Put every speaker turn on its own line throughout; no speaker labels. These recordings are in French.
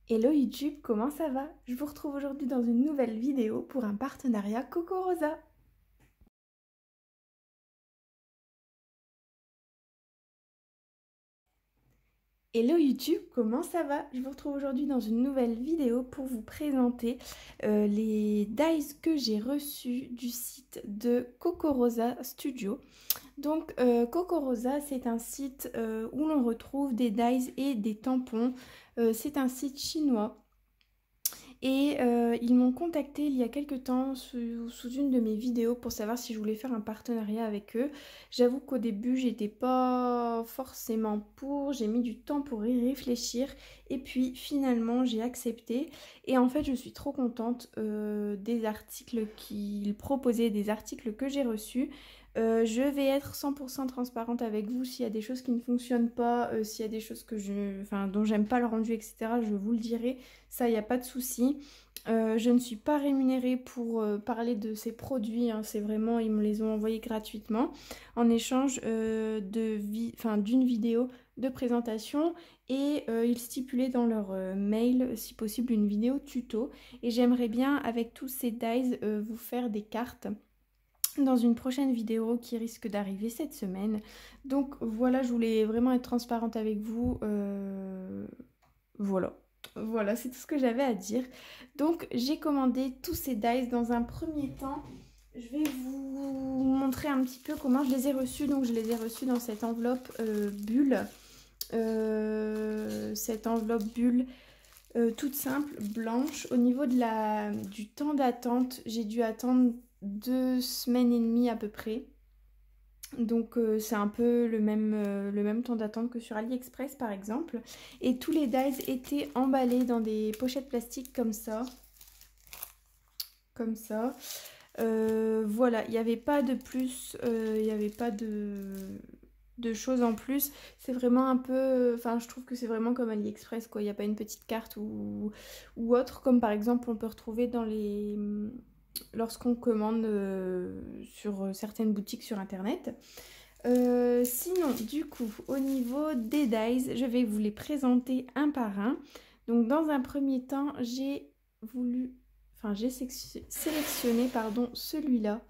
Hello YouTube, comment ça va? Je vous retrouve aujourd'hui dans une nouvelle vidéo pour un partenariat Coco Rosa. Hello YouTube, comment ça va? Je vous retrouve aujourd'hui dans une nouvelle vidéo pour vous présenter les dies que j'ai reçus du site de Coco Rosa Studio. Donc Coco Rosa, c'est un site où l'on retrouve des dies et des tampons. C'est un site chinois. Et ils m'ont contacté il y a quelques temps sous une de mes vidéos pour savoir si je voulais faire un partenariat avec eux. J'avoue qu'au début j'étais pas forcément pour, j'ai mis du temps pour y réfléchir et puis finalement j'ai accepté. Et en fait je suis trop contente des articles qu'ils proposaient, des articles que j'ai reçus. Je vais être 100% transparente avec vous s'il y a des choses qui ne fonctionnent pas, s'il y a des choses dont j'aime pas le rendu, etc. Je vous le dirai, ça il n'y a pas de souci. Je ne suis pas rémunérée pour parler de ces produits, hein. C'est vraiment, ils me les ont envoyés gratuitement en échange d'une vidéo de présentation et ils stipulaient dans leur mail, si possible, une vidéo tuto. Et j'aimerais bien, avec tous ces dies, vous faire des cartes dans une prochaine vidéo qui risque d'arriver cette semaine. Donc voilà, je voulais vraiment être transparente avec vous. Voilà, c'est tout ce que j'avais à dire. Donc j'ai commandé tous ces dies dans un premier temps. Je vais vous montrer un petit peu comment je les ai reçus. Donc je les ai reçus dans cette enveloppe bulle. Cette enveloppe bulle toute simple, blanche. Au niveau du temps d'attente, j'ai dû attendre 2 semaines et demie à peu près. Donc c'est un peu le même temps d'attente que sur AliExpress par exemple. Et tous les dies étaient emballés dans des pochettes plastiques comme ça. Comme ça. Voilà, il n'y avait pas de plus, il n'y avait pas de choses en plus. C'est vraiment un peu, enfin je trouve que c'est vraiment comme AliExpress quoi. Il n'y a pas une petite carte ou autre, comme par exemple on peut retrouver dans les lorsqu'on commande sur certaines boutiques sur internet. Sinon, du coup, au niveau des dies, je vais vous les présenter un par un. Donc, dans un premier temps, j'ai sélectionné, pardon, celui-là,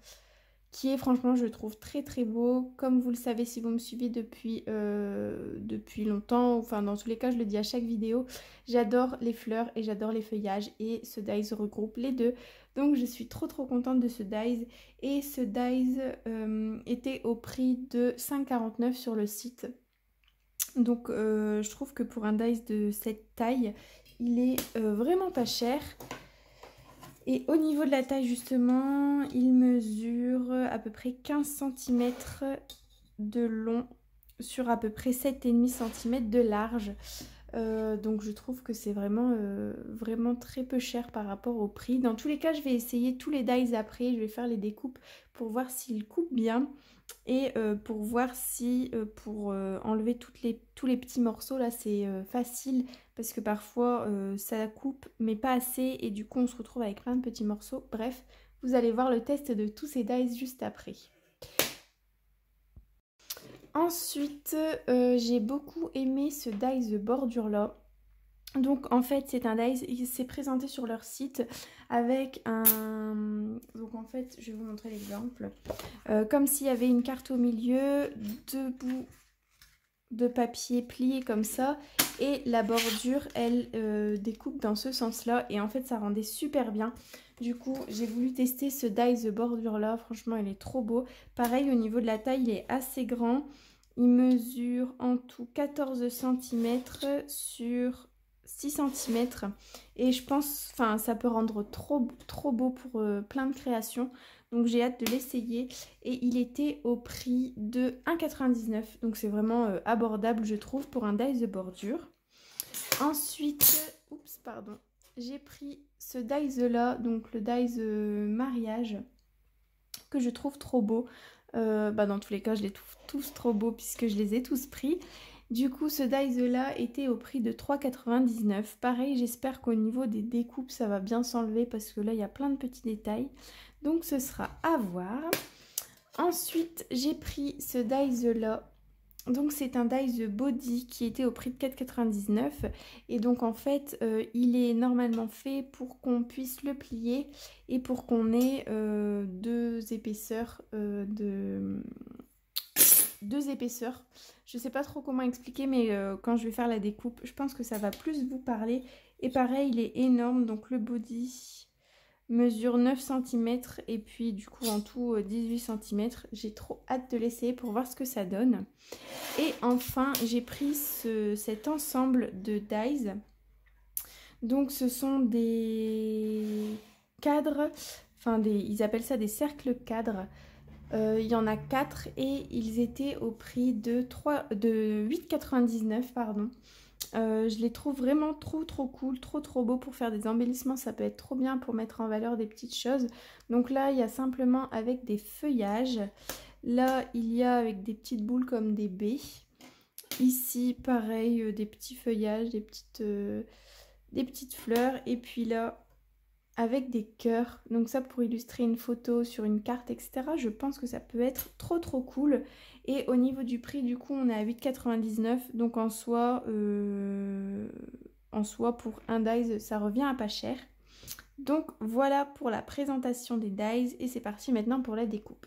qui est franchement, je trouve très très beau. Comme vous le savez, si vous me suivez depuis longtemps, enfin dans tous les cas, je le dis à chaque vidéo, j'adore les fleurs et j'adore les feuillages et ce dies regroupe les deux. Donc je suis trop contente de ce dies et ce dies était au prix de 5,49 sur le site. Donc je trouve que pour un dies de cette taille, il est vraiment pas cher. Et au niveau de la taille justement, il mesure à peu près 15 cm de long sur à peu près 7,5 cm de large. Donc je trouve que c'est vraiment très peu cher par rapport au prix. Dans tous les cas, je vais essayer tous les dies après, je vais faire les découpes pour voir s'ils coupent bien. Et pour voir si pour enlever tous les petits morceaux là c'est facile parce que parfois ça coupe mais pas assez et du coup on se retrouve avec plein de petits morceaux. Bref, vous allez voir le test de tous ces dies juste après. Ensuite, j'ai beaucoup aimé ce dies bordure là. Donc en fait c'est un dies, il s'est présenté sur leur site avec un... Donc en fait je vais vous montrer l'exemple. Comme s'il y avait une carte au milieu, 2 bouts de papier pliés comme ça et la bordure elle découpe dans ce sens là et en fait ça rendait super bien. Du coup j'ai voulu tester ce dies bordure là, franchement il est trop beau. Pareil au niveau de la taille il est assez grand, il mesure en tout 14 cm sur 6 cm et je pense, enfin ça peut rendre trop beau pour plein de créations. Donc j'ai hâte de l'essayer et il était au prix de 1,99 €. Donc c'est vraiment abordable je trouve pour un dies de bordure. Ensuite, oups pardon, j'ai pris ce dies là, donc le dies mariage que je trouve trop beau. Dans tous les cas je les trouve tous trop beaux puisque je les ai tous pris. Du coup ce dies là était au prix de 3,99 €. Pareil j'espère qu'au niveau des découpes ça va bien s'enlever parce que là il y a plein de petits détails. Donc ce sera à voir. Ensuite j'ai pris ce dies là Donc c'est un dies body qui était au prix de 4,99 € et donc en fait il est normalement fait pour qu'on puisse le plier et pour qu'on ait deux épaisseurs Je sais pas trop comment expliquer, mais quand je vais faire la découpe, je pense que ça va plus vous parler. Et pareil, il est énorme, donc le body mesure 9 cm et puis du coup en tout 18 cm. J'ai trop hâte de l'essayer pour voir ce que ça donne. Et enfin, j'ai pris cet ensemble de dies. Donc ce sont des cadres, ils appellent ça des cercles cadres. Il y en a 4 et ils étaient au prix de 8,99 €, pardon. Je les trouve vraiment trop cool, trop beaux pour faire des embellissements. Ça peut être trop bien pour mettre en valeur des petites choses. Donc là, il y a simplement avec des feuillages. Là, il y a avec des petites boules comme des baies. Ici, pareil, des petits feuillages, des petites fleurs. Et puis là, avec des cœurs. Donc ça, pour illustrer une photo sur une carte, etc. Je pense que ça peut être trop cool. Et au niveau du prix, du coup, on est à 8,99 €. Donc en soi, pour un dies, ça revient à pas cher. Donc voilà pour la présentation des dies. Et c'est parti maintenant pour la découpe.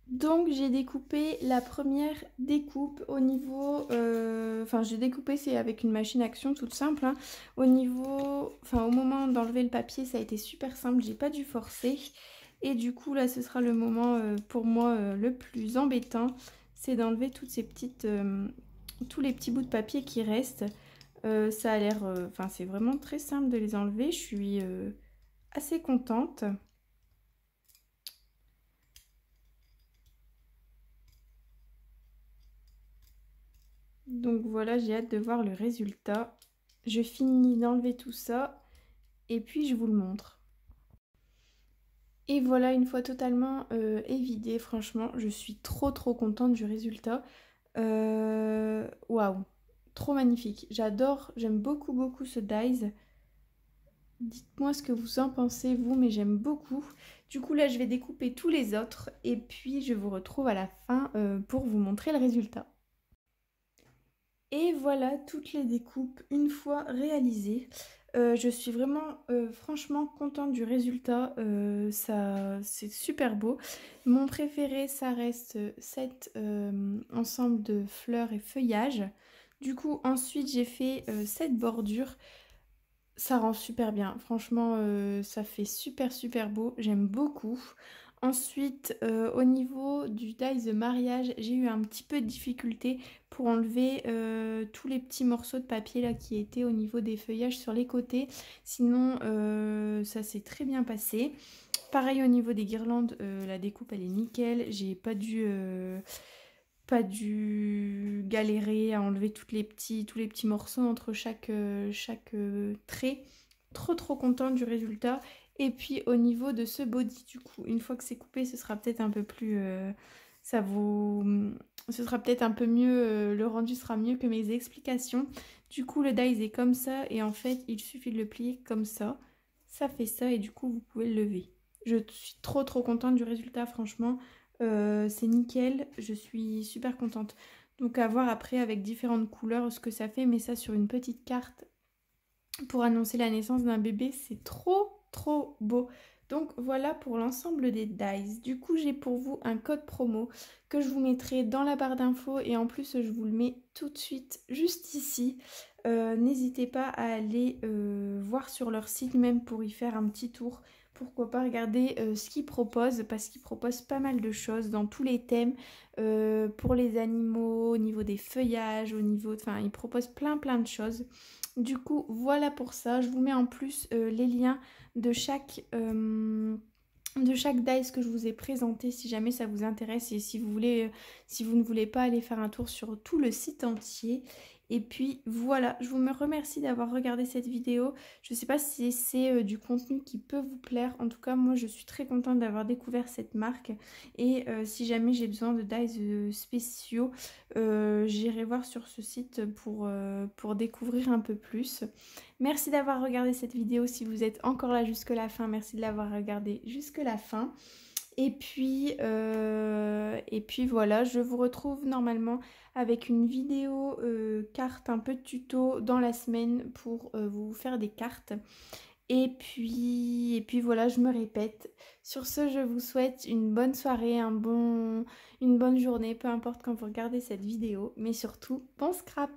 Donc j'ai découpé la première découpe au niveau, j'ai découpé, c'est avec une machine action toute simple, hein. Au moment d'enlever le papier, ça a été super simple, j'ai pas dû forcer. Et du coup là ce sera le moment pour moi le plus embêtant, c'est d'enlever toutes ces petites, tous les petits bouts de papier qui restent. Ça a l'air, c'est vraiment très simple de les enlever, je suis assez contente. Donc voilà, j'ai hâte de voir le résultat. Je finis d'enlever tout ça et puis je vous le montre. Et voilà, une fois totalement évidé, franchement, je suis trop contente du résultat. Waouh, trop magnifique. J'adore, j'aime beaucoup ce dies. Dites-moi ce que vous en pensez, vous, mais j'aime beaucoup. Du coup, là, je vais découper tous les autres et puis je vous retrouve à la fin pour vous montrer le résultat. Et voilà toutes les découpes une fois réalisées. Je suis vraiment franchement contente du résultat, c'est super beau. Mon préféré, ça reste cet ensemble de fleurs et feuillages. Du coup ensuite j'ai fait cette bordure. Ça rend super bien, franchement ça fait super beau, j'aime beaucoup. Ensuite au niveau du dies de mariage, j'ai eu un petit peu de difficulté pour enlever tous les petits morceaux de papier là qui étaient au niveau des feuillages sur les côtés. Sinon ça s'est très bien passé. Pareil au niveau des guirlandes, la découpe elle est nickel, j'ai pas dû galérer à enlever tous les petits morceaux entre chaque trait. Trop contente du résultat. Et puis au niveau de ce body, du coup, une fois que c'est coupé, ce sera peut-être un peu plus... ce sera peut-être un peu mieux, le rendu sera mieux que mes explications. Du coup, le dies est comme ça et en fait, il suffit de le plier comme ça. Ça fait ça et du coup, vous pouvez le lever. Je suis trop contente du résultat, franchement. C'est nickel, je suis super contente. Donc à voir après avec différentes couleurs ce que ça fait, mais ça sur une petite carte pour annoncer la naissance d'un bébé, c'est trop beau. Donc voilà pour l'ensemble des dies. Du coup j'ai pour vous un code promo que je vous mettrai dans la barre d'infos et en plus je vous le mets tout de suite juste ici. N'hésitez pas à aller voir sur leur site même pour y faire un petit tour. Pourquoi pas regarder ce qu'ils proposent, parce qu'ils proposent pas mal de choses dans tous les thèmes, pour les animaux, au niveau des feuillages, ils proposent plein de choses. Du coup, voilà pour ça. Je vous mets en plus les liens de chaque dice que je vous ai présenté si jamais ça vous intéresse et si vous ne voulez pas aller faire un tour sur tout le site entier. Et puis voilà, je vous remercie d'avoir regardé cette vidéo. Je ne sais pas si c'est du contenu qui peut vous plaire. En tout cas, moi je suis très contente d'avoir découvert cette marque. Et si jamais j'ai besoin de dies spéciaux, j'irai voir sur ce site pour découvrir un peu plus. Merci d'avoir regardé cette vidéo. Si vous êtes encore là jusque la fin, merci de l'avoir regardé jusque la fin. Et puis voilà, je vous retrouve normalement avec une vidéo carte un peu tuto dans la semaine pour vous faire des cartes. Et puis voilà, je me répète. Sur ce, je vous souhaite une bonne soirée, une bonne journée, peu importe quand vous regardez cette vidéo. Mais surtout, bon scrap!